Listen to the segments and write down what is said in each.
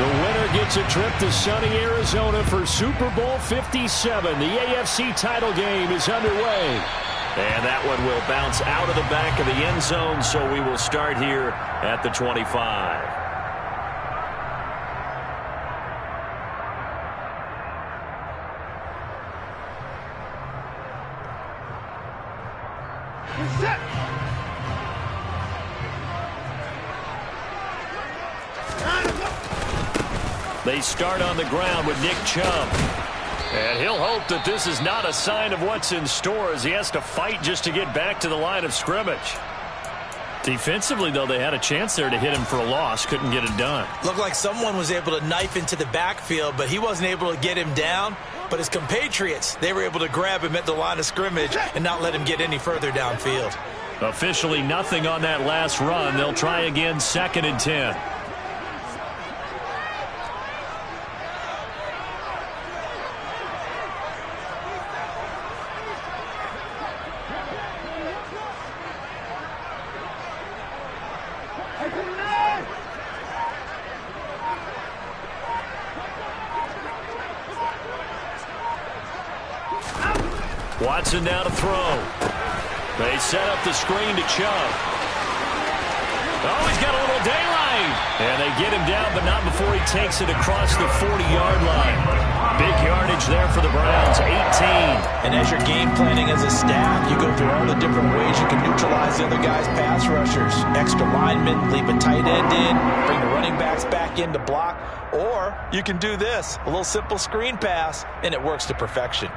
The winner gets a trip to sunny Arizona for Super Bowl 57. The AFC title game is underway. And that one will bounce out of the back of the end zone, so we will start here at the 25. They start on the ground with Nick Chubb. And he'll hope that this is not a sign of what's in store as he has to fight just to get back to the line of scrimmage. Defensively, though, they had a chance there to hit him for a loss. Couldn't get it done. Looked like someone was able to knife into the backfield, but he wasn't able to get him down. But his compatriots, they were able to grab him at the line of scrimmage and not let him get any further downfield. Officially nothing on that last run. They'll try again, 2nd and 10. Watson now to throw. They set up the screen to Chubb. Oh, he's got a little daylight. And they get him down, but not before he takes it across the 40-yard line. Big yardage there for the Browns, 18. And as you're game planning as a staff, you go through all the different ways you can neutralize the other guy's pass rushers. Extra linemen, leave a tight end in, bring the running backs back in to block. Or you can do this, a little simple screen pass, and it works to perfection.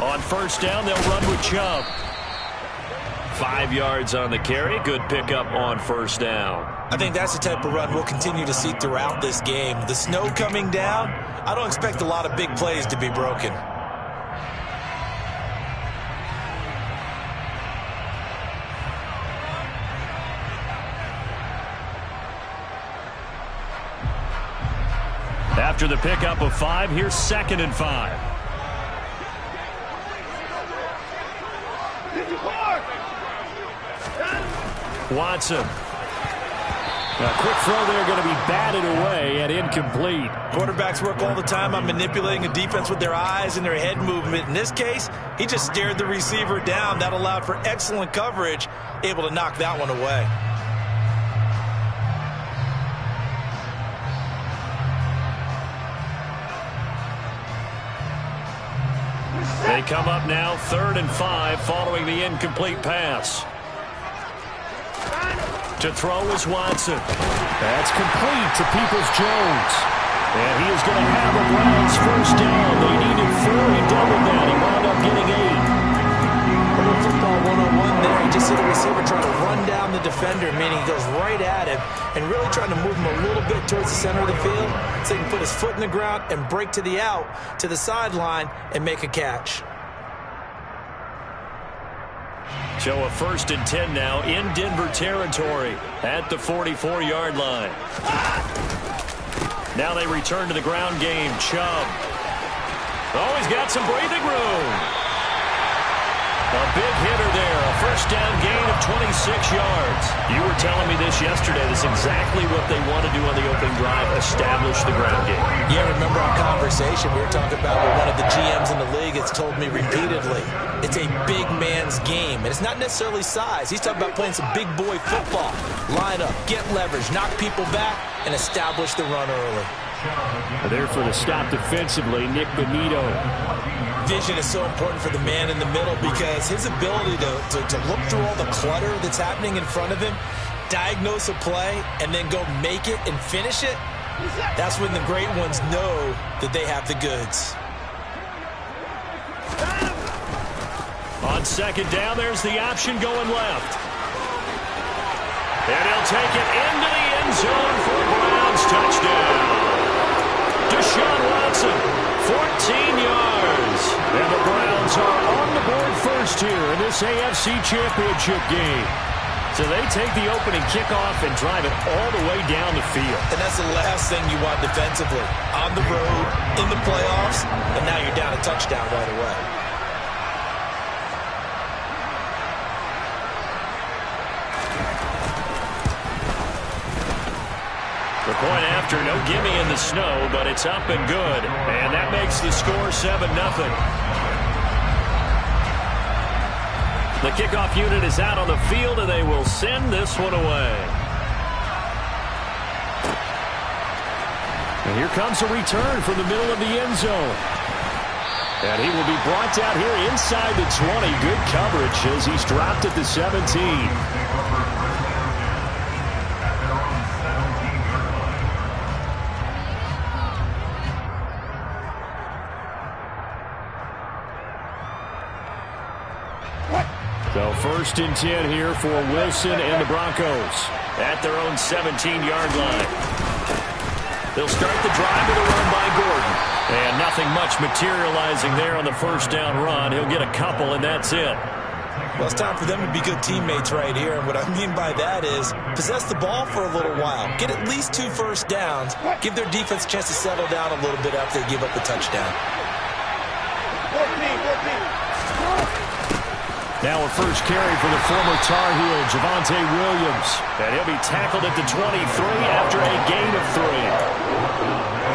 On first down, they'll run with Chubb. 5 yards on the carry. Good pickup on first down. I think that's the type of run we'll continue to see throughout this game. The snow coming down, I don't expect a lot of big plays to be broken. After the pickup of 5, here's 2nd and 5. Watson. A quick throw there, going to be batted away and incomplete. Quarterbacks work all the time on manipulating a defense with their eyes and their head movement. In this case, he just stared the receiver down. That allowed for excellent coverage, able to knock that one away. They come up now 3rd and 5 following the incomplete pass. To throw is Watson. That's complete to Peoples-Jones. And he is going to have the Browns first down. They needed 4. He doubled that. He wound up getting 8. Little football 101 there. He just see the receiver trying to run down the defender, meaning he goes right at him and really trying to move him a little bit towards the center of the field so he can put his foot in the ground and break to the out, to the sideline, and make a catch. So a 1st and 10 now in Denver territory at the 44-yard line. Now they return to the ground game. Chubb. Oh, he's got some breathing room. A big hitter there. A first down gain of 26 yards. You were telling me this yesterday. This is exactly what they want to do on the opening drive, establish the ground game. Yeah, remember our conversation we were talking about with one of the GMs in the league has told me repeatedly. It's a big man's game, and it's not necessarily size. He's talking about playing some big boy football. Line up, get leverage, knock people back, and establish the run early. There for the stop defensively, Nick Bonito. Vision is so important for the man in the middle because his ability to look through all the clutter that's happening in front of him, diagnose a play, and then go make it and finish it, that's when the great ones know that they have the goods. On 2nd down, there's the option going left. And he'll take it into the end zone for a Browns touchdown. Deshaun Watson, 14 yards. And the Browns are on the board first here in this AFC Championship game. So they take the opening kickoff and drive it all the way down the field. And that's the last thing you want defensively. On the road, in the playoffs, and now you're down a touchdown right away. The point after, no gimme in the snow, but it's up and good. And that makes the score 7-0. The kickoff unit is out on the field, and they will send this one away. And here comes a return from the middle of the end zone. And he will be brought down here inside the 20. Good coverage as he's dropped at the 17. So 1st and 10 here for Wilson and the Broncos at their own 17-yard line. They'll start the drive with a run by Gordon. And nothing much materializing there on the first down run. He'll get a couple, and that's it. Well, it's time for them to be good teammates right here. And what I mean by that is possess the ball for a little while. Get at least 2 first downs. Give their defense a chance to settle down a little bit after they give up the touchdown. Now a first carry for the former Tar Heel, Javonte Williams. And he'll be tackled at the 23 after a gain of 3.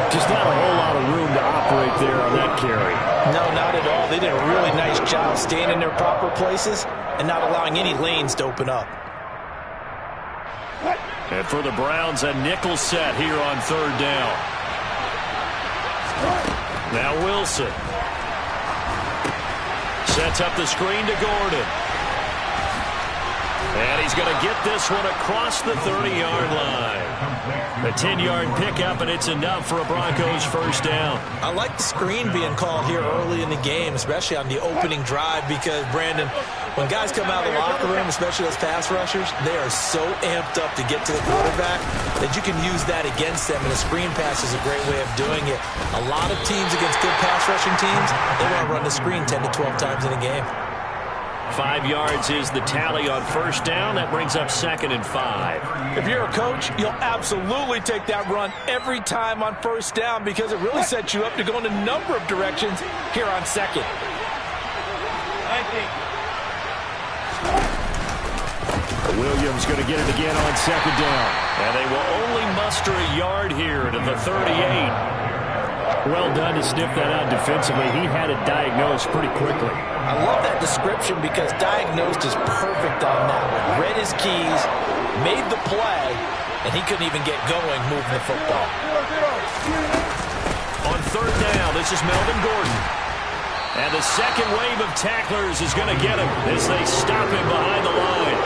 Just not a whole lot of room to operate there on that carry. No, not at all. They did a really nice job staying in their proper places and not allowing any lanes to open up. And for the Browns, a nickel set here on 3rd down. Now Wilson. Sets up the screen to Gordon. And he's going to get this one across the 30-yard line. A 10-yard pickup, and it's enough for a Broncos first down. I like the screen being called here early in the game, especially on the opening drive, because, Brandon, when guys come out of the locker room, especially those pass rushers, they are so amped up to get to the quarterback that you can use that against them, and a screen pass is a great way of doing it. A lot of teams against good pass rushing teams, they want to run the screen 10 to 12 times in a game. 5 yards is the tally on first down. That brings up 2nd and 5. If you're a coach, you'll absolutely take that run every time on first down because it really sets you up to go in a number of directions here on 2nd. Williams going to get it again on 2nd down. And they will only muster a yard here to the 38. Well done to sniff that out defensively. He had it diagnosed pretty quickly. I love that description because diagnosed is perfect on that one. Read his keys, made the play, and he couldn't even get going moving the football. On 3rd down, this is Melvin Gordon. And the second wave of tacklers is going to get him as they stop him behind the line.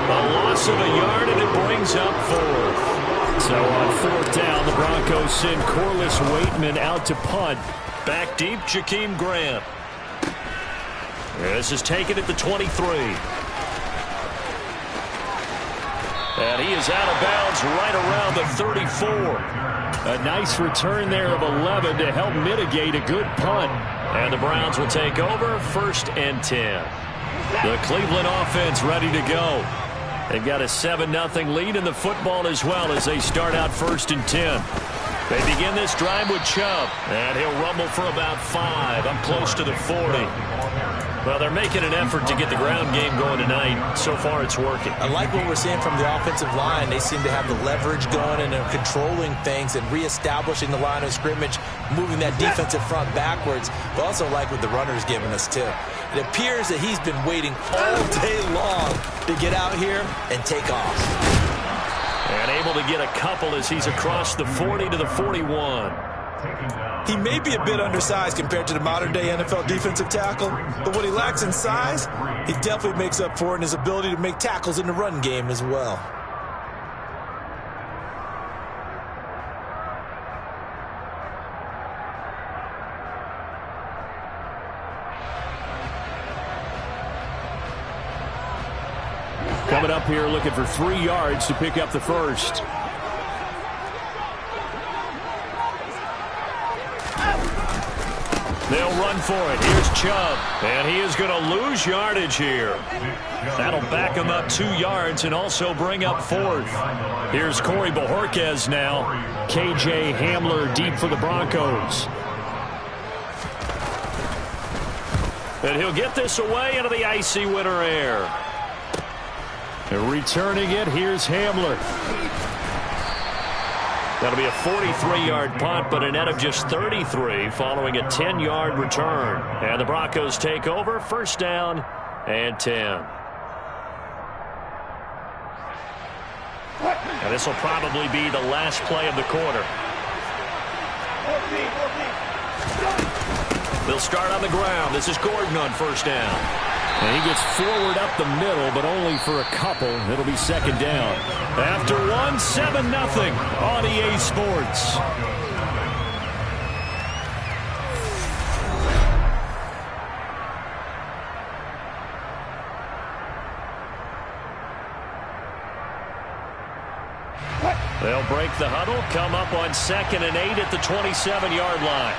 A loss of a yard, and it brings up 4th. So on 4th down, the Broncos send Corliss Waitman out to punt. Back deep, Jakeem Grant. This is taken at the 23. And he is out of bounds right around the 34. A nice return there of 11 to help mitigate a good punt. And the Browns will take over 1st and 10. The Cleveland offense ready to go. They've got a 7-0 lead in the football as well as they start out 1st and 10. They begin this drive with Chubb, and he'll rumble for about 5, up close to the 40. Well, they're making an effort to get the ground game going tonight. So far, it's working. I like what we're seeing from the offensive line. They seem to have the leverage going, and they're controlling things and reestablishing the line of scrimmage, moving that defensive front backwards. But also like what the runner's giving us, too. It appears that he's been waiting all day long to get out here and take off. And able to get a couple as he's across the 40 to the 41. He may be a bit undersized compared to the modern-day NFL defensive tackle, but what he lacks in size, he definitely makes up for it in his ability to make tackles in the run game as well. Coming up here looking for 3 yards to pick up the first. They'll run for it. Here's Chubb. And he is going to lose yardage here. That'll back him up 2 yards and also bring up 4th. Here's Corey Bojorquez now. KJ Hamler deep for the Broncos. And he'll get this away into the icy winter air. And returning it, here's Hamler. That'll be a 43-yard punt, but a net of just 33 following a 10-yard return. And the Broncos take over, 1st down and 10. And this will probably be the last play of the quarter. They'll start on the ground. This is Gordon on 1st down. And he gets forward up the middle, but only for a couple. It'll be 2nd down. After 1, 7-0 on EA Sports. They'll break the huddle, come up on 2nd and 8 at the 27-yard line.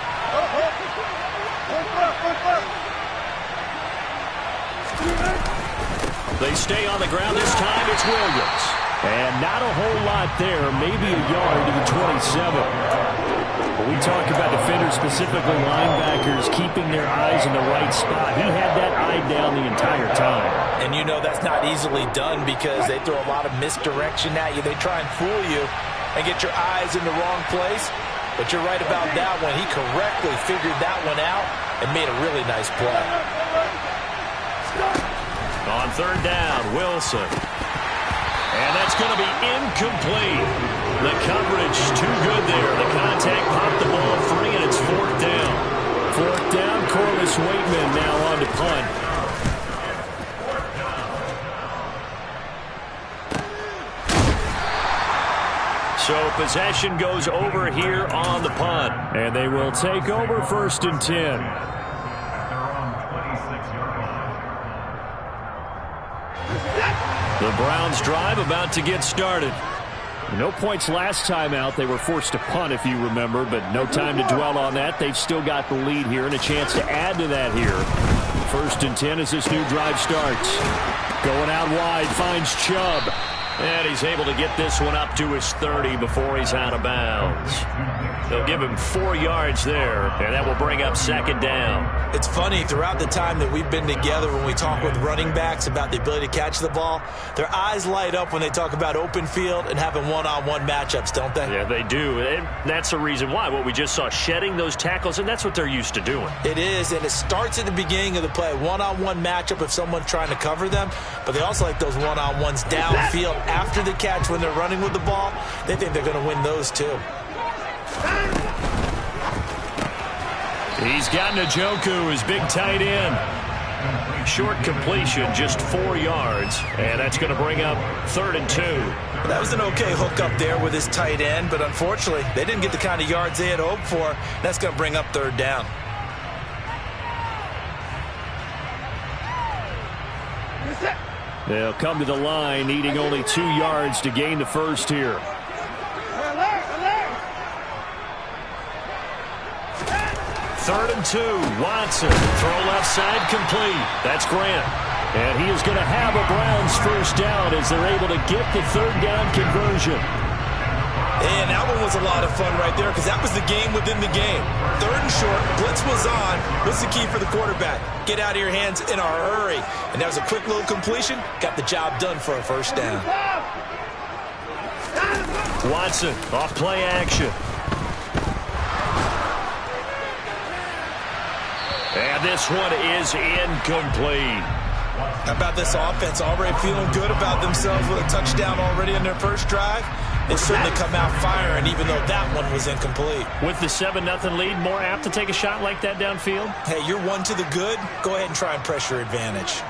They stay on the ground this time. It's Williams. And not a whole lot there. Maybe a yard to the 27. When we talk about defenders, specifically linebackers, keeping their eyes in the right spot, he had that eye down the entire time. And you know that's not easily done because they throw a lot of misdirection at you. They try and fool you and get your eyes in the wrong place. But you're right about that one. He correctly figured that one out and made a really nice play. On 3rd down, Wilson. And that's going to be incomplete. The coverage too good there. The contact popped the ball free, and it's 4th down. 4th down, Corliss Waitman now on to punt. So possession goes over here on the punt. And they will take over 1st and 10. The Browns drive about to get started. No points last time out. They were forced to punt, if you remember, but no time to dwell on that. They've still got the lead here and a chance to add to that here. 1st and 10 as this new drive starts. Going out wide, finds Chubb. And he's able to get this one up to his 30 before he's out of bounds. They'll give him 4 yards there, and that will bring up 2nd down. It's funny, throughout the time that we've been together when we talk with running backs about the ability to catch the ball, their eyes light up when they talk about open field and having one-on-one matchups, don't they? Yeah, they do. And that's the reason why. What we just saw, shedding those tackles, and that's what they're used to doing. It is, and it starts at the beginning of the play. One-on-one matchup if someone's trying to cover them, but they also like those one-on-ones downfield after the catch when they're running with the ball. They think they're going to win those too. He's got Njoku, his big tight end. Short completion, just 4 yards, and that's going to bring up 3rd and 2. That was an okay hook up there with his tight end, but unfortunately, they didn't get the kind of yards they had hoped for. That's going to bring up 3rd down. They'll come to the line, needing only 2 yards to gain the first here. Third and 2, Watson. Throw left side, complete. That's Grant. And he is going to have a Browns first down as they're able to get the 3rd down conversion. And that one was a lot of fun right there because that was the game within the game. 3rd and short, blitz was on. What's the key for the quarterback? Get out of your hands in a hurry. And that was a quick little completion. Got the job done for a first down. Watson off play action. And this one is incomplete. How about this offense? Already feeling good about themselves with a touchdown already in their first drive. They certainly come out firing, even though that one was incomplete. With the 7-0 lead, more apt to take a shot like that downfield? Hey, you're one to the good. Go ahead and try and press your advantage.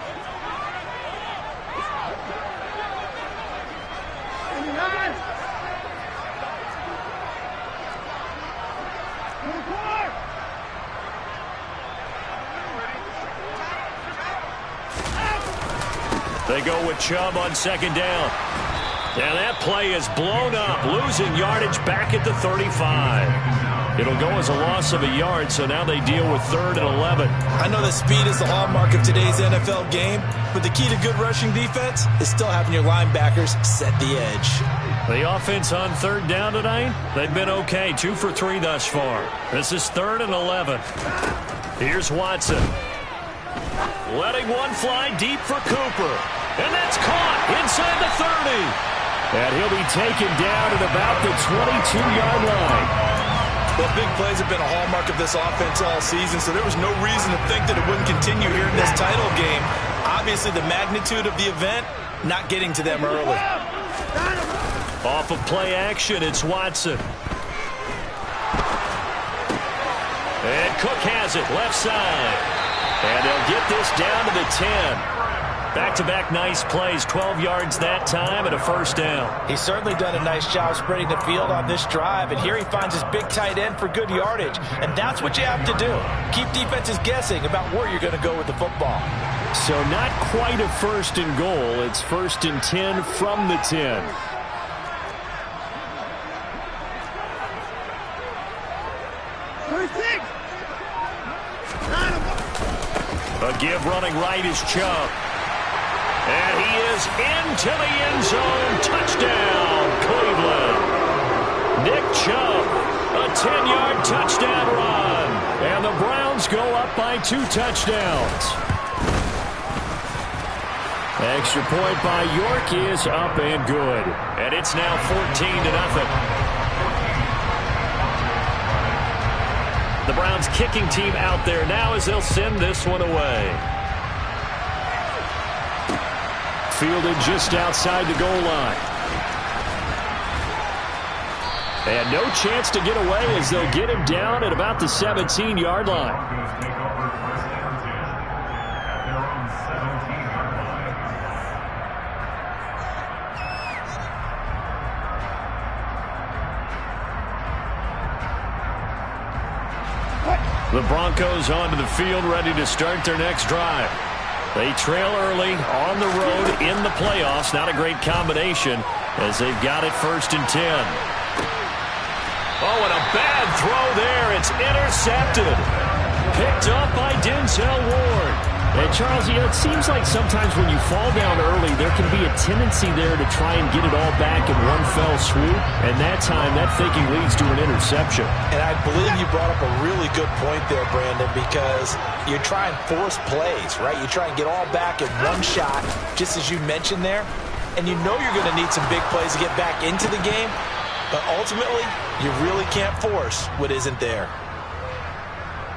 They go with Chubb on 2nd down. And that play is blown up, losing yardage back at the 35. It'll go as a loss of a yard, so now they deal with 3rd and 11. I know that speed is the hallmark of today's NFL game, but the key to good rushing defense is still having your linebackers set the edge. The offense on 3rd down tonight, they've been okay. 2 for 3 thus far. This is 3rd and 11. Here's Watson. Letting one fly deep for Cooper. And that's caught inside the 30. And he'll be taken down at about the 22-yard line. Well, big plays have been a hallmark of this offense all season, so there was no reason to think that it wouldn't continue here in this title game. Obviously, the magnitude of the event, not getting to them early. Off of play action, it's Watson. And Cook has it, left side. And they'll get this down to the 10. Back-to-back nice plays, 12 yards that time and a first down. He's certainly done a nice job spreading the field on this drive, and here he finds his big tight end for good yardage. And that's what you have to do. Keep defenses guessing about where you're going to go with the football. So not quite a 1st and goal. It's 1st and 10 from the 10. A give running right is Chubb. And he is into the end zone. Touchdown, Cleveland. Nick Chubb, a 10-yard touchdown run. And the Browns go up by 2 touchdowns. Extra point by York is up and good. And it's now 14-0. The Browns kicking team out there now as they'll send this one away. Fielded just outside the goal line. And no chance to get away as they'll get him down at about the 17-yard line. The Broncos onto the field ready to start their next drive. They trail early on the road in the playoffs. Not a great combination as they've got it 1st and 10. Oh, and a bad throw there. It's intercepted. Picked up by Denzel Ward. And Charles, you know, it seems like sometimes when you fall down early, there can be a tendency there to try and get it all back in one fell swoop. And that time, that thinking leads to an interception. And I believe you brought up a really good point there, Brandon, because you try and force plays, right? You try and get all back in one shot, just as you mentioned there. And you know you're going to need some big plays to get back into the game. But ultimately, you really can't force what isn't there.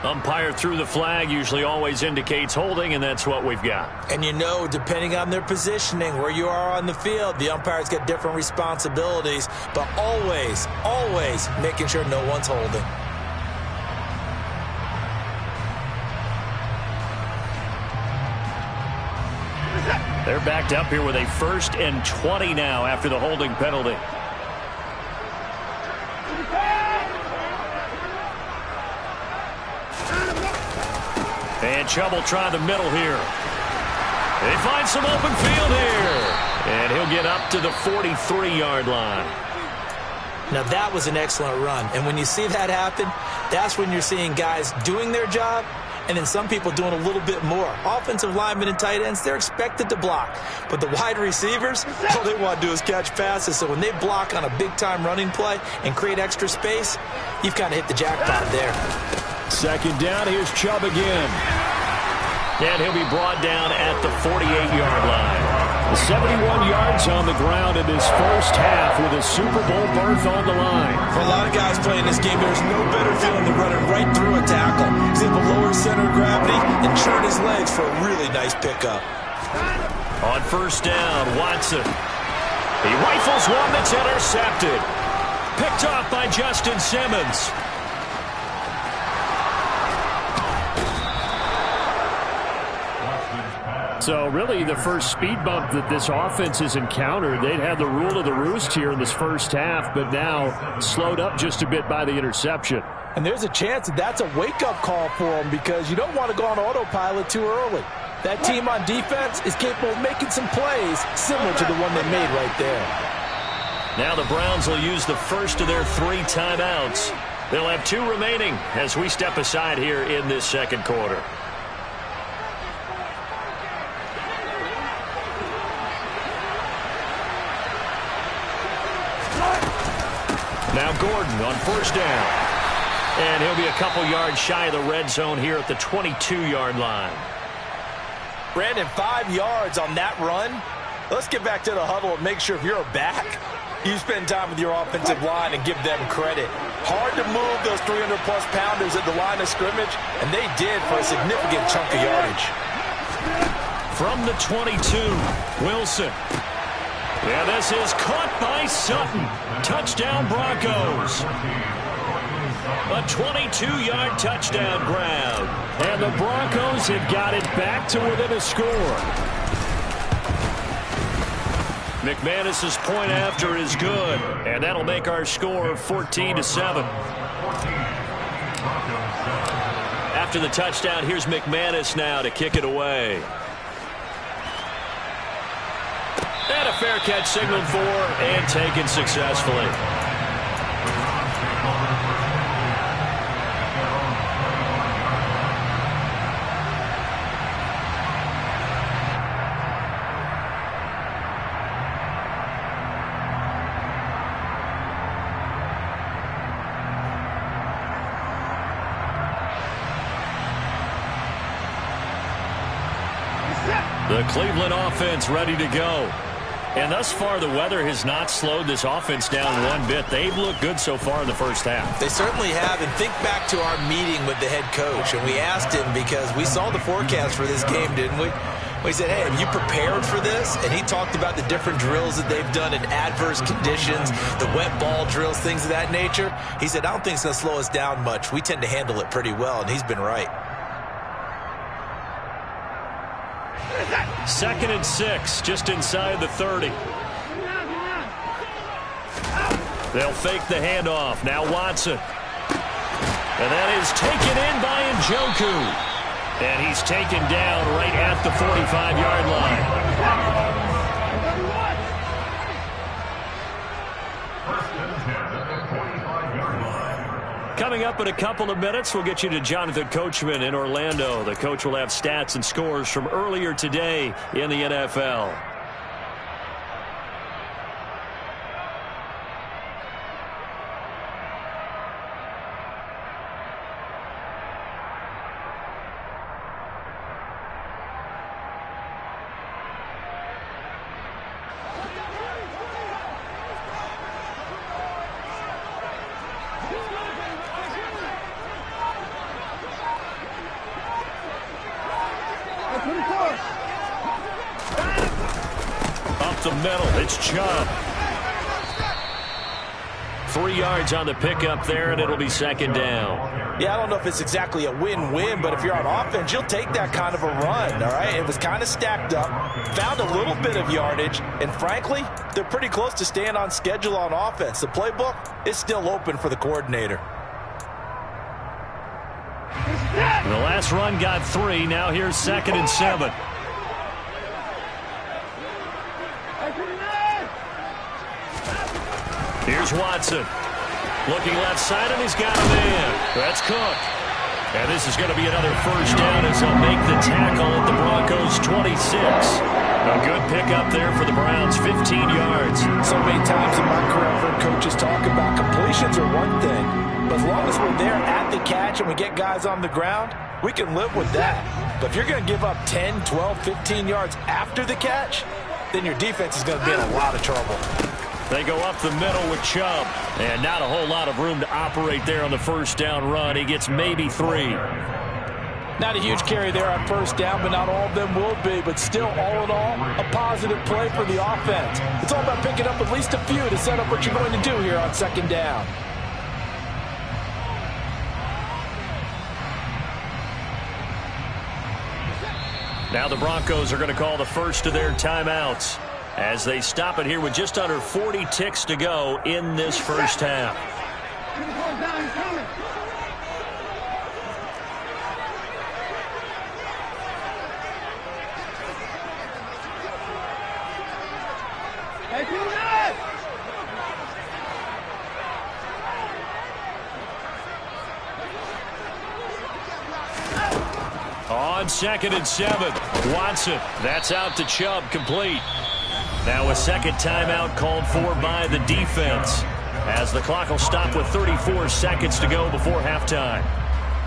Umpire threw the flag, usually always indicates holding, and that's what we've got. And you know, depending on their positioning, where you are on the field, the umpires get different responsibilities, but always, always making sure no one's holding. They're backed up here with a 1st and 20 now after the holding penalty. And Chubb will try the middle here. They find some open field here. And he'll get up to the 43-yard line. Now that was an excellent run. And when you see that happen, that's when you're seeing guys doing their job and then some people doing a little bit more. Offensive linemen and tight ends, they're expected to block. But the wide receivers, all they want to do is catch passes. So when they block on a big-time running play and create extra space, you've kind of hit the jackpot there. 2nd down, here's Chubb again. And he'll be brought down at the 48-yard line. 71 yards on the ground in this first half with a Super Bowl berth on the line. For a lot of guys playing this game, there's no better feeling than running right through a tackle. He's able to lower center of gravity and churn his legs for a really nice pickup. On 1st down, Watson. He rifles one that's intercepted. Picked off by Justin Simmons. So really the first speed bump that this offense has encountered, they'd had the rule of the roost here in this first half, but now slowed up just a bit by the interception. And there's a chance that that's a wake-up call for them because you don't want to go on autopilot too early. That team on defense is capable of making some plays similar to the one they made right there. Now the Browns will use the first of their 3 timeouts. They'll have 2 remaining as we step aside here in this second quarter. Now Gordon on first down. And he'll be a couple yards shy of the red zone here at the 22-yard line. Brandon, 5 yards on that run. Let's get back to the huddle and make sure if you're a back, you spend time with your offensive line and give them credit. Hard to move those 300-plus pounders at the line of scrimmage, and they did for a significant chunk of yardage. From the 22, Wilson. Yeah, this is caught by Sutton. Touchdown Broncos. A 22-yard touchdown grab. And the Broncos have got it back to within a score. McManus's point after is good, and that'll make our score 14-7. After the touchdown, here's McManus now to kick it away. And a fair catch signaled for and taken successfully. The Cleveland offense ready to go. And thus far, the weather has not slowed this offense down one bit. They've looked good so far in the first half. They certainly have. And think back to our meeting with the head coach. And we asked him because we saw the forecast for this game, didn't we? We said, hey, have you prepared for this? And he talked about the different drills that they've done in adverse conditions, the wet ball drills, things of that nature. He said, I don't think it's going to slow us down much. We tend to handle it pretty well, and he's been right. 2nd and 6, just inside the 30. They'll fake the handoff. Now Watson. And that is taken in by Njoku. And he's taken down right at the 45-yard line. Coming up in a couple of minutes, we'll get you to Jonathan Coachman in Orlando. The coach will have stats and scores from earlier today in the NFL. Up the middle, it's Chubb. 3 yards on the pickup there, and it'll be 2nd down. Yeah, I don't know if it's exactly a win-win, but if you're on offense, you'll take that kind of a run, all right? It was kind of stacked up, found a little bit of yardage, and frankly, they're pretty close to staying on schedule on offense. The playbook is still open for the coordinator. The last run got 3. Now here's 2nd and 7. Here's Watson. Looking left side, and he's got a man. That's Cook. And this is going to be another first down as he'll make the tackle at the Broncos' 26. A good pickup there for the Browns, 15 yards. So many times in my career, I've heard coaches talk about completions are one thing. But as long as we're there at the catch and we get guys on the ground, we can live with that. But if you're going to give up 10, 12, 15 yards after the catch, then your defense is going to be in a lot of trouble. They go up the middle with Chubb. And not a whole lot of room to operate there on the first down run. He gets maybe 3. Not a huge carry there on first down, but not all of them will be. But still, all in all, a positive play for the offense. It's all about picking up at least a few to set up what you're going to do here on 2nd down. Now the Broncos are going to call the first of their timeouts as they stop it here with just under 40 ticks to go in this first half. 2nd and 7. Watson, that's out to Chubb, complete. Now a second timeout called for by the defense, as the clock will stop with 34 seconds to go before halftime.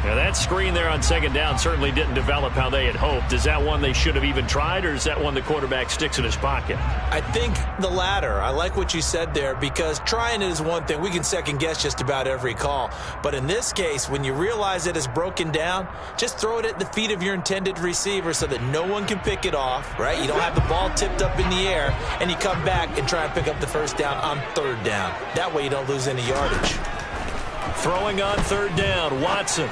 Now that screen there on 2nd down certainly didn't develop how they had hoped. Is that one they should have even tried, or is that one the quarterback sticks in his pocket? I think the latter. I like what you said there, because trying it is one thing. We can second guess just about every call. But in this case, when you realize it is broken down, just throw it at the feet of your intended receiver so that no one can pick it off, right? You don't have the ball tipped up in the air, and you come back and try and pick up the first down on 3rd down. That way you don't lose any yardage. Throwing on 3rd down, Watson.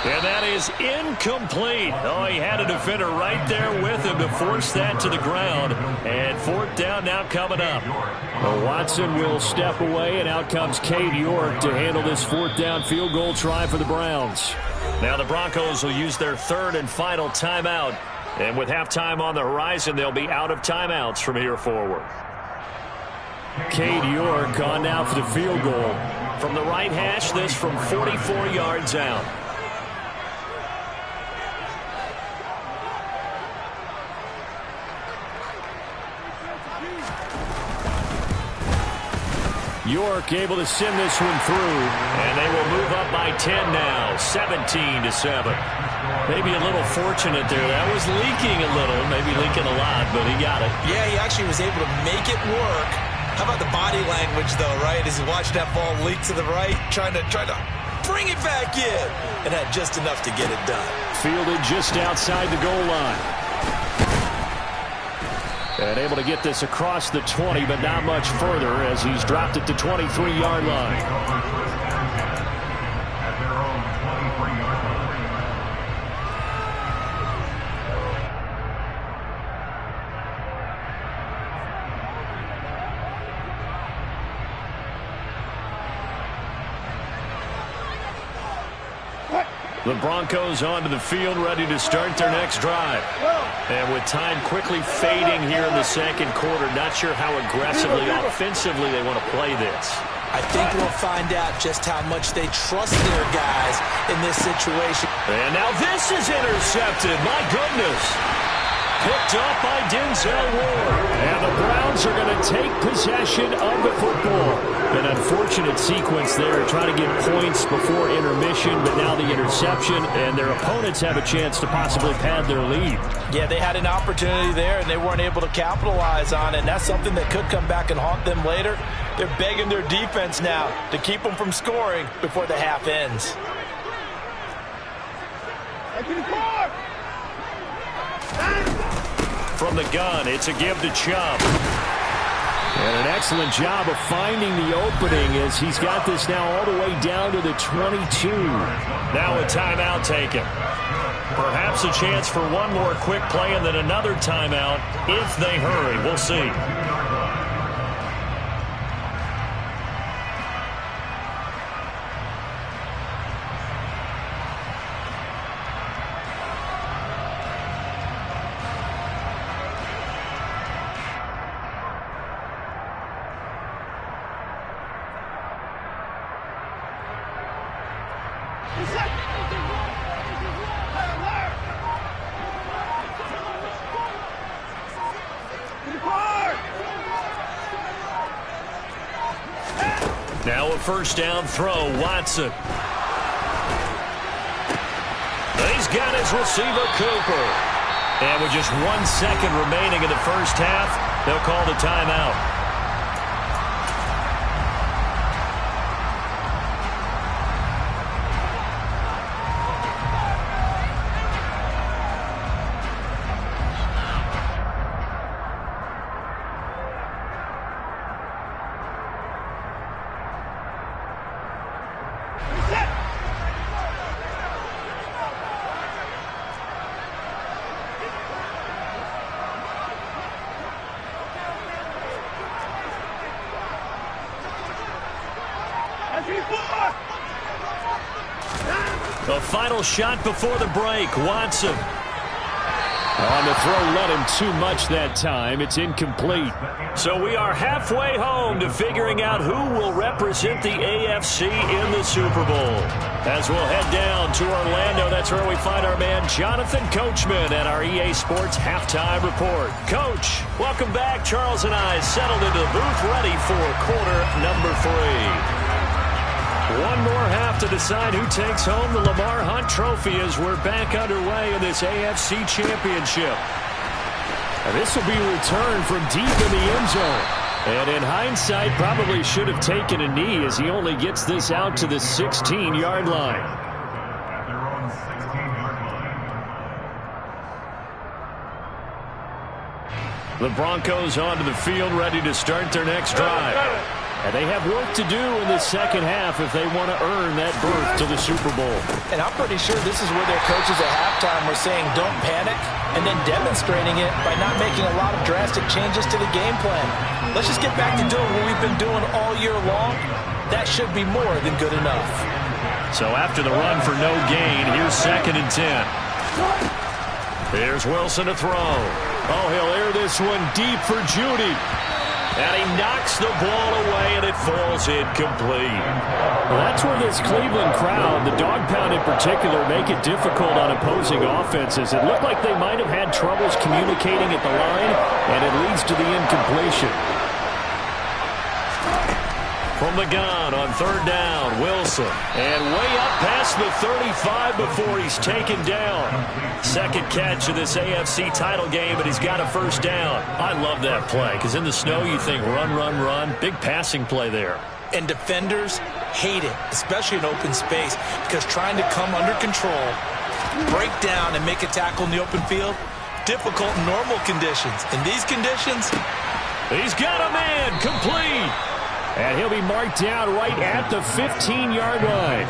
And that is incomplete. Oh, he had a defender right there with him to force that to the ground. And 4th down now coming up. Well, Watson will step away, and out comes Cade York to handle this 4th down field goal try for the Browns. Now the Broncos will use their 3rd and final timeout. And with halftime on the horizon, they'll be out of timeouts from here forward. Cade York on now for the field goal. From the right hash, this from 44 yards out. York able to send this one through, and they will move up by 10 now, 17-7. Maybe a little fortunate there. That was leaking a little, maybe leaking a lot, but he got it. Yeah, he actually was able to make it work. How about the body language, though, right? As he watched that ball leak to the right, trying to bring it back in, and had just enough to get it done. Fielded just outside the goal line. And able to get this across the 20, but not much further, as he's dropped it to 23-yard line. The Broncos onto the field, ready to start their next drive. And with time quickly fading here in the second quarter, not sure how aggressively, offensively they want to play this. I think we'll find out just how much they trust their guys in this situation. And now this is intercepted. My goodness. Picked up by Denzel Ward. And the Browns are going to take possession of the football. An unfortunate sequence there, trying to get points before intermission, but now the interception, and their opponents have a chance to possibly pad their lead. Yeah, they had an opportunity there, and they weren't able to capitalize on it, and that's something that could come back and haunt them later. They're begging their defense now to keep them from scoring before the half ends. From the gun, it's a give to Chubb. And an excellent job of finding the opening as he's got this now all the way down to the 22. Now a timeout taken. Perhaps a chance for one more quick play and then another timeout if they hurry. We'll see. Now a first down throw, Watson. He's got his receiver, Cooper. And with just 1 second remaining in the first half, they'll call the timeout. The final shot before the break, Watson. On the throw, led him too much that time. It's incomplete. So we are halfway home to figuring out who will represent the AFC in the Super Bowl. As we'll head down to Orlando, that's where we find our man Jonathan Coachman at our EA Sports Halftime Report. Coach, welcome back. Charles and I settled into the booth ready for quarter number 3. One more half to decide who takes home the Lamar Hunt Trophy as we're back underway in this AFC Championship. And this will be a return from deep in the end zone. And in hindsight, probably should have taken a knee as he only gets this out to the 16-yard line. The Broncos onto the field, ready to start their next drive. And they have work to do in the second half if they want to earn that berth to the Super Bowl. And I'm pretty sure this is where their coaches at halftime were saying don't panic, and then demonstrating it by not making a lot of drastic changes to the game plan. Let's just get back to doing what we've been doing all year long. That should be more than good enough. So after the run for no gain, here's 2nd and 10. Here's Wilson to throw. Oh, he'll air this one deep for Judy. And he knocks the ball away, and it falls incomplete. Well, that's where this Cleveland crowd, the dog pound in particular, make it difficult on opposing offenses. It looked like they might have had troubles communicating at the line, and it leads to the incompletion. From the gun on 3rd down, Wilson. And way up past the 35 before he's taken down. 2nd catch of this AFC title game, and he's got a 1st down. I love that play, because in the snow you think run, run, run. Big passing play there. And defenders hate it, especially in open space, because trying to come under control, break down, and make a tackle in the open field, difficult in normal conditions. In these conditions, he's got a man, complete. And he'll be marked down right at the 15-yard line.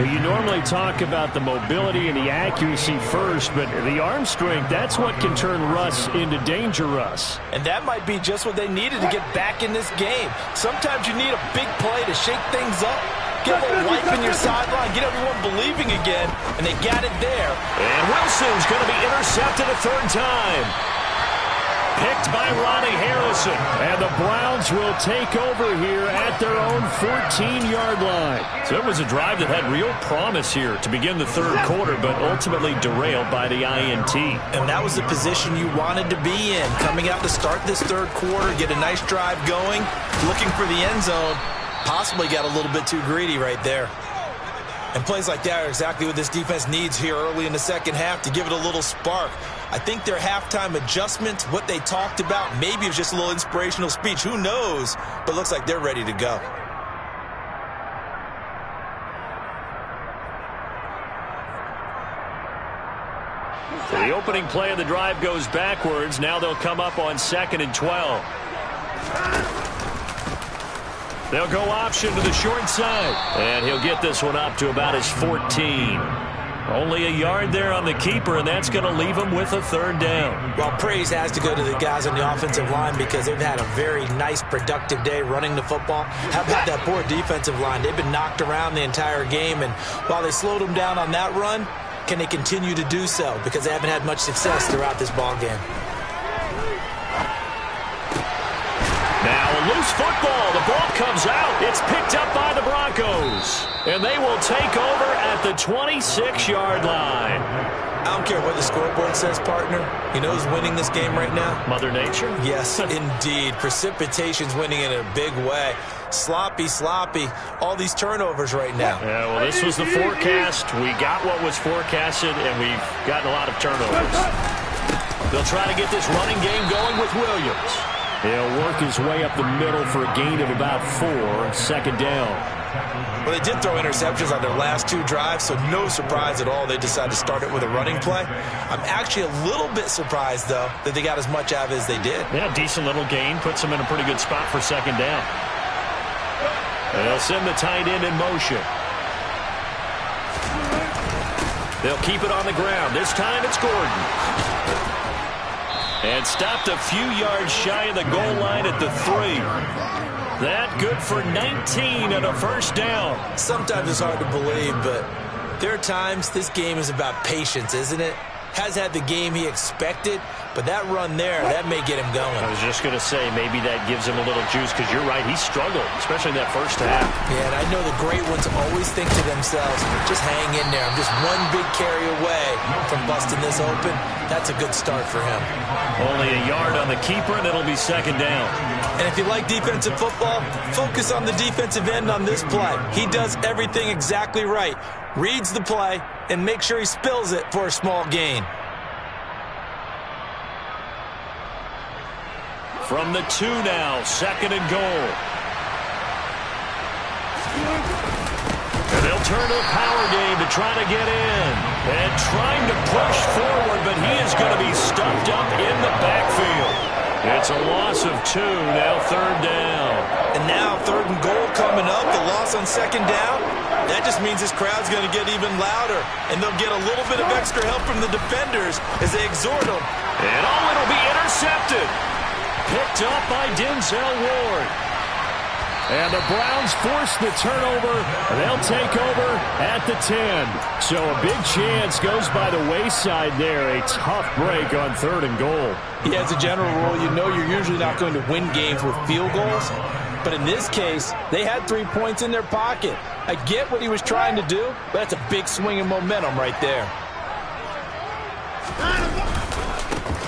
You normally talk about the mobility and the accuracy first, but the arm strength, that's what can turn Russ into danger Russ. And that might be just what they needed to get back in this game. Sometimes you need a big play to shake things up, get a little life in your sideline, get everyone believing again, and they got it there. And Wilson's going to be intercepted a 3rd time. Picked by Ronnie Harrison. And the Browns will take over here at their own 14-yard line. So it was a drive that had real promise here to begin the 3rd quarter, but ultimately derailed by the INT. And that was the position you wanted to be in. Coming out to start this 3rd quarter, get a nice drive going, looking for the end zone. Possibly got a little bit too greedy right there. And plays like that are exactly what this defense needs here early in the second half to give it a little spark. I think their halftime adjustment, what they talked about, maybe it was just a little inspirational speech. Who knows? But looks like they're ready to go. So the opening play of the drive goes backwards. Now they'll come up on 2nd and 12. They'll go option to the short side. And he'll get this one up to about his 14. Only a yard there on the keeper, and that's going to leave him with a 3rd down. Well, praise has to go to the guys on the offensive line because they've had a very nice, productive day running the football. How about that poor defensive line? They've been knocked around the entire game, and while they slowed them down on that run, can they continue to do so? Because they haven't had much success throughout this ball game. Now a loose football. The ball comes out. It's picked up by the Broncos. And they will take over at the 26-yard line. I don't care what the scoreboard says, partner. You know who's winning this game right now? Mother Nature? Yes, indeed. Precipitation's winning in a big way. Sloppy, all these turnovers right now. Yeah, well, this was the forecast. We got what was forecasted, and we've gotten a lot of turnovers. They'll try to get this running game going with Williams. He'll work his way up the middle for a gain of about 4, 2nd down. Well, they did throw interceptions on their last 2 drives, so no surprise at all they decided to start it with a running play. I'm actually a little bit surprised, though, that they got as much out of it as they did. Yeah, decent little gain. Puts them in a pretty good spot for 2nd down. And they'll send the tight end in motion. They'll keep it on the ground. This time it's Gordon. And stopped a few yards shy of the goal line at the 3. That good for 19 and a 1st down. Sometimes it's hard to believe, but there are times this game is about patience, isn't it? has had the game he expected, but that run there, that may get him going. I was just going to say, maybe that gives him a little juice, because you're right, he struggled, especially in that first half. Yeah, and I know the great ones always think to themselves, just hang in there. I'm just one big carry away from busting this open. That's a good start for him. Only a yard on the keeper, and it'll be second down. And if you like defensive football, focus on the defensive end on this play. He does everything exactly right. Reads the play and make sure he spills it for a small gain. From the 2 now, second and goal. And they'll turn to a power game to try to get in. And trying to push forward, but he is going to be stuffed up in the backfield. It's a loss of 2, now third down. And now third and goal coming up, the loss on second down. That just means this crowd's going to get even louder, and they'll get a little bit of extra help from the defenders as they exhort them. And it'll be intercepted. Picked up by Denzel Ward. And the Browns force the turnover. They'll take over at the 10. So a big chance goes by the wayside there. A tough break on third and goal. Yeah, as a general rule, you know you're usually not going to win games with field goals. But in this case, they had 3 points in their pocket. I get what he was trying to do, but that's a big swing in momentum right there.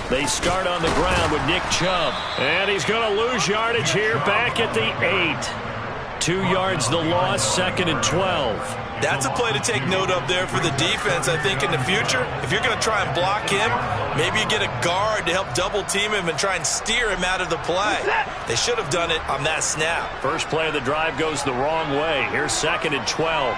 They start on the ground with Nick Chubb. And he's going to lose yardage here back at the 8. 2 yards the loss, second and 12. That's a play to take note of there for the defense, I think, in the future. If you're going to try and block him, maybe you get a guard to help double-team him and try and steer him out of the play. They should have done it on that snap. First play of the drive goes the wrong way. Here's second and 12.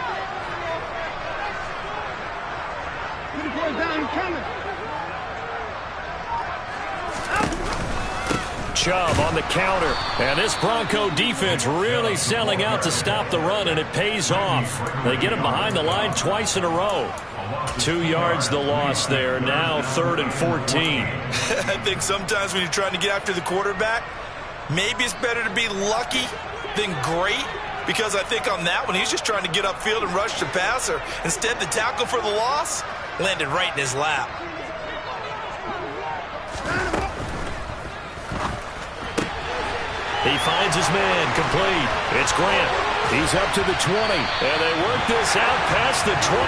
Chubb on the counter, and this Bronco defense really selling out to stop the run, and it pays off. They get him behind the line twice in a row. 2 yards the loss there, now third and 14. I think sometimes when you're trying to get after the quarterback, maybe it's better to be lucky than great, because I think on that one, he's just trying to get upfield and rush the passer. Instead, the tackle for the loss landed right in his lap. He finds his man, complete. It's Grant. He's up to the 20. And they work this out past the 25.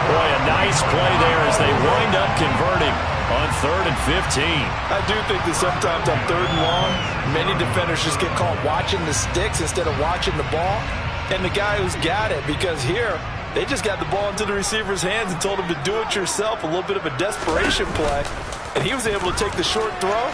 Boy, a nice play there as they wind up converting on third and 15. I do think that sometimes on third and long, many defenders just get caught watching the sticks instead of watching the ball. And the guy who's got it, because here, they just got the ball into the receiver's hands and told him to do it yourself, a little bit of a desperation play. And he was able to take the short throw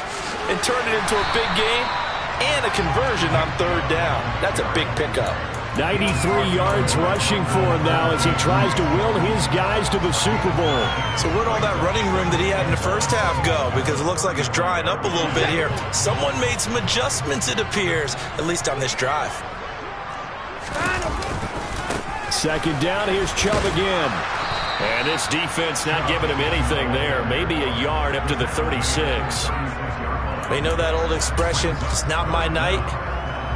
and turn it into a big gain. And a conversion on third down. That's a big pickup. 93 yards rushing for him now as he tries to will his guys to the Super Bowl. So where'd all that running room that he had in the first half go? Because it looks like it's drying up a little bit here. Someone made some adjustments, it appears, at least on this drive. Second down, here's Chubb again. And this defense not giving him anything there. Maybe a yard up to the 36. We know that old expression, it's not my night.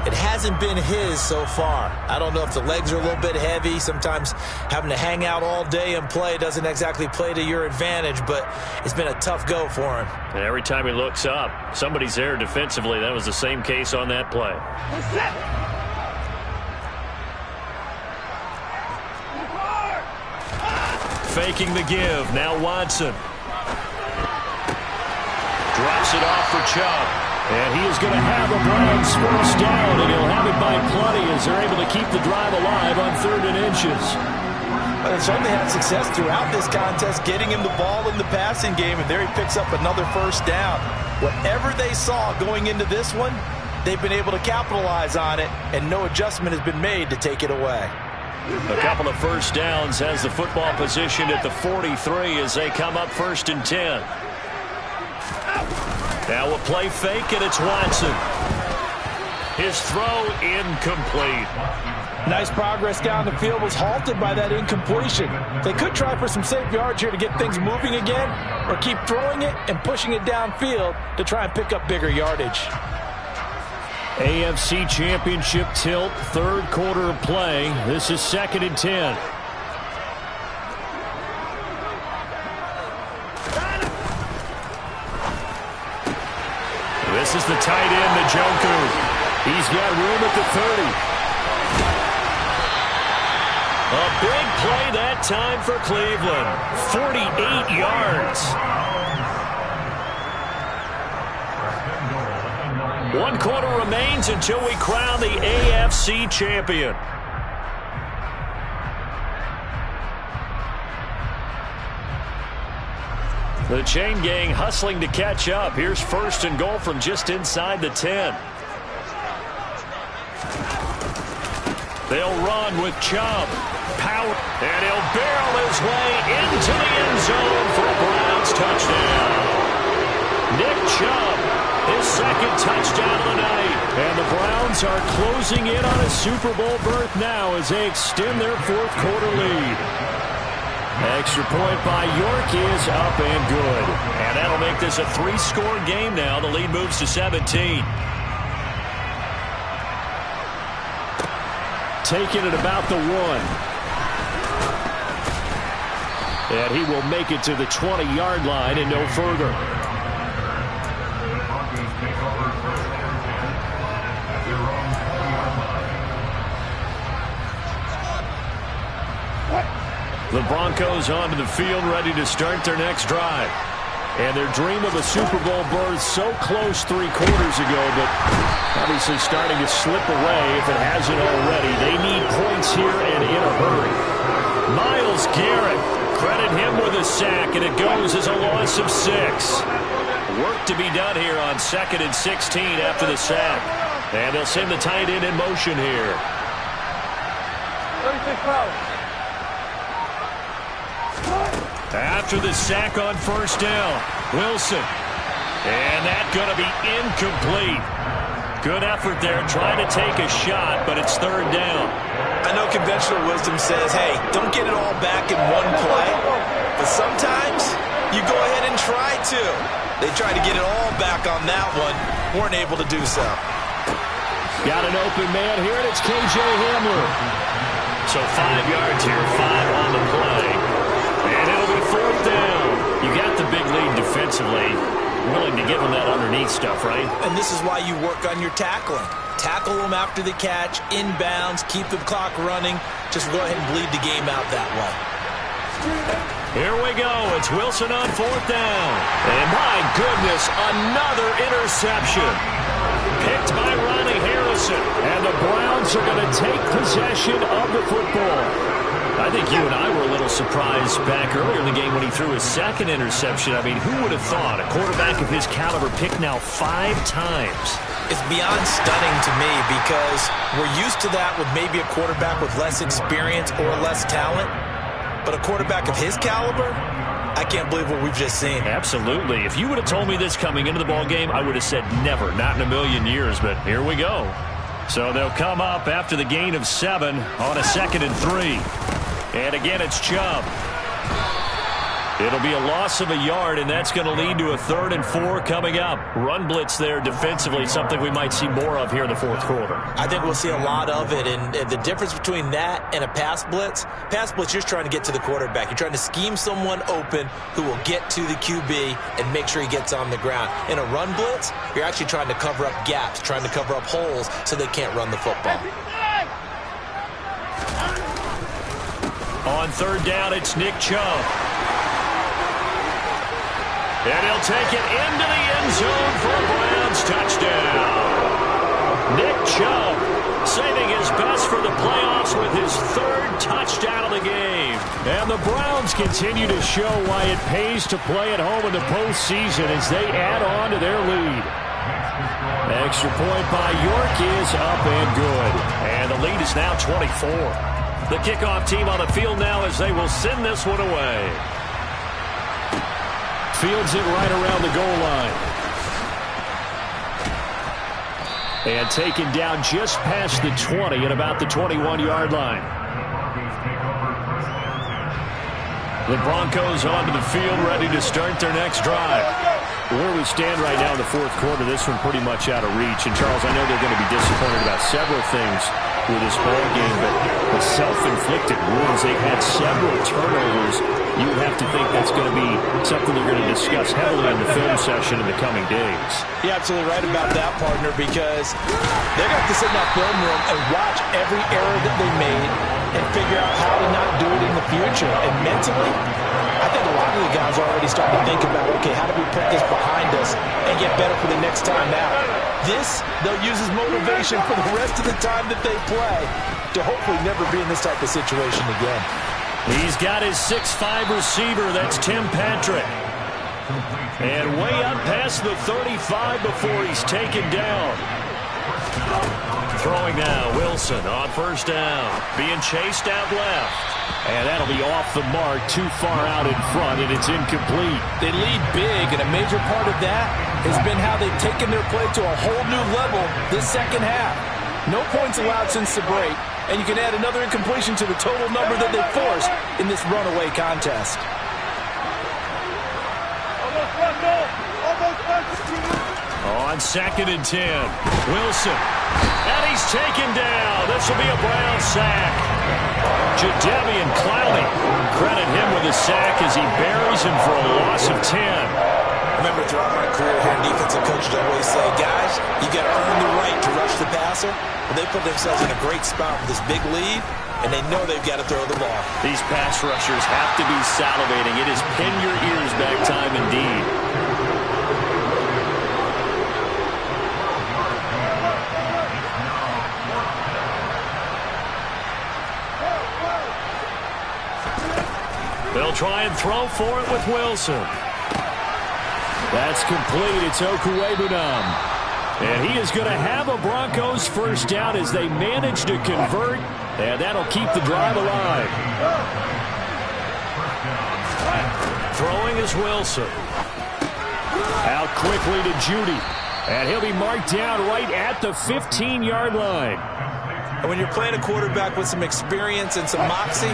It hasn't been his so far. I don't know if the legs are a little bit heavy. Sometimes having to hang out all day and play doesn't exactly play to your advantage, but it's been a tough go for him. And every time he looks up, somebody's there defensively. That was the same case on that play. Faking the give. Now Watson. Drops it off for Chubb. And he is going to have the Browns first down, and he'll have it by plenty as they're able to keep the drive alive on third and inches. Well, they certainly had success throughout this contest, getting him the ball in the passing game, and there he picks up another first down. Whatever they saw going into this one, they've been able to capitalize on it, and no adjustment has been made to take it away. A couple of first downs has the football position at the 43 as they come up first and 10. Now a play fake, and it's Watson. His throw incomplete. Nice progress down the field, was halted by that incompletion. They could try for some safe yards here to get things moving again, or keep throwing it and pushing it downfield to try and pick up bigger yardage. AFC Championship tilt, third quarter of play. This is second and 10. This is the tight end, Njoku. He's got room at the 30. A big play that time for Cleveland. 48 yards. 1 quarter remains until we crown the AFC champion. The chain gang hustling to catch up. Here's 1st and goal from just inside the 10. They'll run with Chubb. Power. And he'll barrel his way into the end zone for a Browns touchdown. Nick Chubb, his 2nd touchdown of the night. And the Browns are closing in on a Super Bowl berth now as they extend their 4th quarter lead. Extra point by York is up and good. And that'll make this a 3-score game now. The lead moves to 17. Taking it about the 1. And he will make it to the 20-yard line and no further. The Broncos onto the field, ready to start their next drive. And their dream of a Super Bowl berth so close 3 quarters ago, but obviously starting to slip away if it hasn't already. They need points here and in a hurry. Myles Garrett, credit him with a sack, and it goes as a loss of 6. Work to be done here on 2nd and 16 after the sack. And they'll send the tight end in motion here. 36 pounds. After the sack on 1st down, Wilson. And that's going to be incomplete. Good effort there trying to take a shot, but it's 3rd down. I know conventional wisdom says, hey, don't get it all back in one play. But sometimes you go ahead and try to. They tried to get it all back on that one. Weren't able to do so. Got an open man here, and it's K.J. Hamler. So 5 yards here, 5 on the play. And it'll be 4th down. You got the big lead defensively. Willing to give them that underneath stuff, right? And this is why you work on your tackling. Tackle them after the catch, inbounds, keep the clock running. Just go ahead and bleed the game out that way. Here we go. It's Wilson on 4th down. And my goodness, another interception. Picked by Ronnie Harrison. And the Browns are going to take possession of the football. I think you and I were a little surprised back earlier in the game when he threw his 2nd interception. I mean, who would have thought a quarterback of his caliber picked now 5 times? It's beyond stunning to me because we're used to that with maybe a quarterback with less experience or less talent. But a quarterback of his caliber, I can't believe what we've just seen. Absolutely. If you would have told me this coming into the ball game, I would have said never, not in a million years. But here we go. So they'll come up after the gain of 7 on a 2nd and 3. And again, it's Chubb. It'll be a loss of a yard, and that's going to lead to a 3rd and 4 coming up. Run blitz there defensively, something we might see more of here in the 4th quarter. I think we'll see a lot of it, and the difference between that and a pass blitz, you're just trying to get to the quarterback. You're trying to scheme someone open who will get to the QB and make sure he gets on the ground. In a run blitz, you're actually trying to cover up gaps, trying to cover up holes so they can't run the football. On 3rd down, it's Nick Chubb. And he'll take it into the end zone for a Browns touchdown. Nick Chubb saving his best for the playoffs with his 3rd touchdown of the game. And the Browns continue to show why it pays to play at home in the postseason as they add on to their lead. Extra point by York is up and good. And the lead is now 24. The kickoff team on the field now as they will send this one away. Fields it right around the goal line. And taken down just past the 20 at about the 21-yard line. The Broncos onto the field ready to start their next drive. Where we stand right now in the 4th quarter, this one pretty much out of reach. And, Charles, I know they're going to be disappointed about several things. with this ball game, but the self-inflicted wounds, they've had several turnovers. You would have to think that's going to be something they're going to discuss heavily in the film session in the coming days. You're absolutely right about that, partner, because they're going to have to sit in that film room and watch every error that they made and figure out how to not do it in the future. And mentally, I think a lot of the guys are already starting to think about, okay, how do we put this behind us and get better for the next time out? This, they'll use as motivation for the rest of the time that they play to hopefully never be in this type of situation again. He's got his 6'5" receiver. That's Tim Patrick. And way up past the 35 before he's taken down. Throwing now, Wilson on first down. Being chased out left. And that'll be off the mark, too far out in front, and it's incomplete. They lead big, and a major part of that has been how they've taken their play to a whole new level this second half. No points allowed since the break, and you can add another incompletion to the total number that they forced in this runaway contest. On 2nd and 10, Wilson. And he's taken down. This will be a Brown sack. Jadeveon Clowney, credit him with a sack as he buries him for a loss of 10. Remember, throughout my career here, defensive coaches always say, guys, you got to earn the right to rush the passer. Well, they put themselves in a great spot with this big lead, and they know they've got to throw the ball. These pass rushers have to be salivating. It is pin your ears back time indeed. They'll try and throw for it with Wilson. That's complete. It's Okuwebunam. And he is going to have a Broncos first down as they manage to convert. And that'll keep the drive alive. Throwing is Wilson. Out quickly to Judy. And he'll be marked down right at the 15-yard line. And when you're playing a quarterback with some experience and some moxie,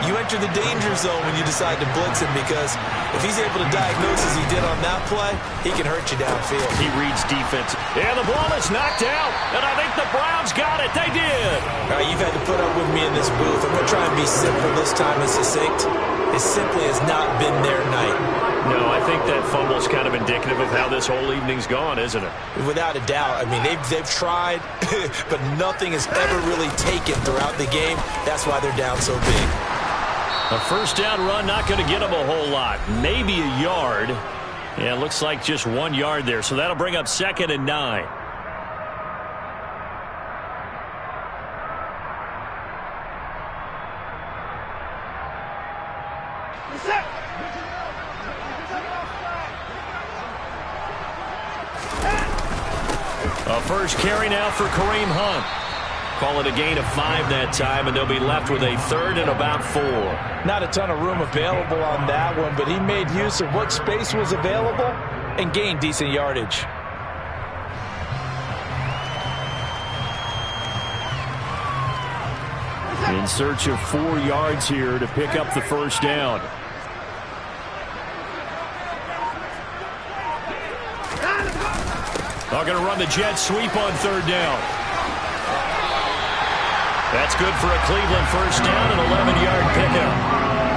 you enter the danger zone when you decide to blitz him, because if he's able to diagnose as he did on that play, he can hurt you downfield. He reads defense. And the ball is knocked out, and I think the Browns got it. They did. All right, you've had to put up with me in this booth. I'm going to try and be simple this time and succinct. It simply has not been their night. No, I think that fumble's kind of indicative of how this whole evening's gone, isn't it? Without a doubt. I mean, they've tried, but nothing has ever really taken throughout the game. That's why they're down so big. A first down run, not going to get them a whole lot. Maybe a yard. Yeah, it looks like just 1 yard there. So that'll bring up 2nd and 9. A first carry now for Kareem Hunt. Call it a gain of 5 that time, and they'll be left with a 3rd and about 4. Not a ton of room available on that one, but he made use of what space was available and gained decent yardage. In search of 4 yards here to pick up the first down. They're going to run the jet sweep on 3rd down. That's good for a Cleveland first down, an 11-yard pickup.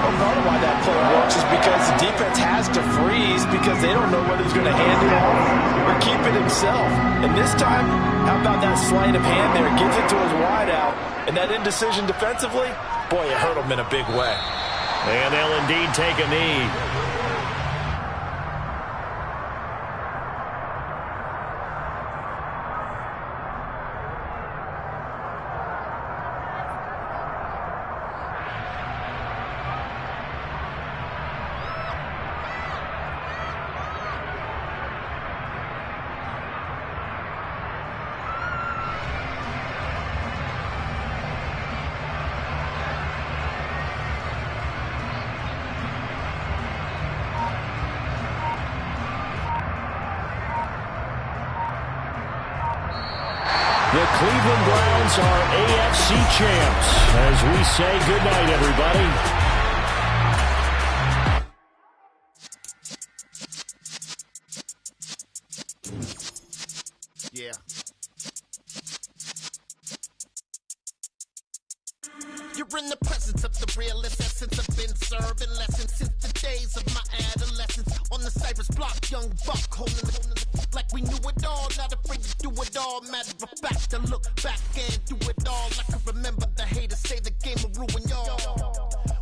Well, part of why that play works is because the defense has to freeze because they don't know whether he's going to hand it off or keep it himself. And this time, how about that sleight of hand there? Gives it to his wideout. And that indecision defensively, boy, it hurt him in a big way. And they'll indeed take a knee. The Cleveland Browns are AFC champs as we say goodnight, everybody. Yeah. in the presence of the realest essence. I've been serving lessons since the days of my adolescence. On the Cypress block, young buck holding it like we knew it all. Not afraid to do it all. Matter of fact, to look back and do it all. I can remember the haters say the game will ruin y'all.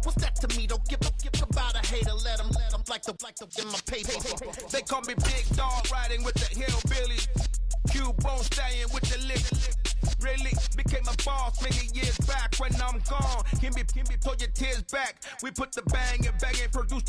What's that to me? Don't give about a hater. Let them like the in my paper. They call me Big Dog, riding with the hillbillies. Cubone staying with the lick. Really became a boss many years back. When I'm gone, can be pull your tears back. We put the bang and produce.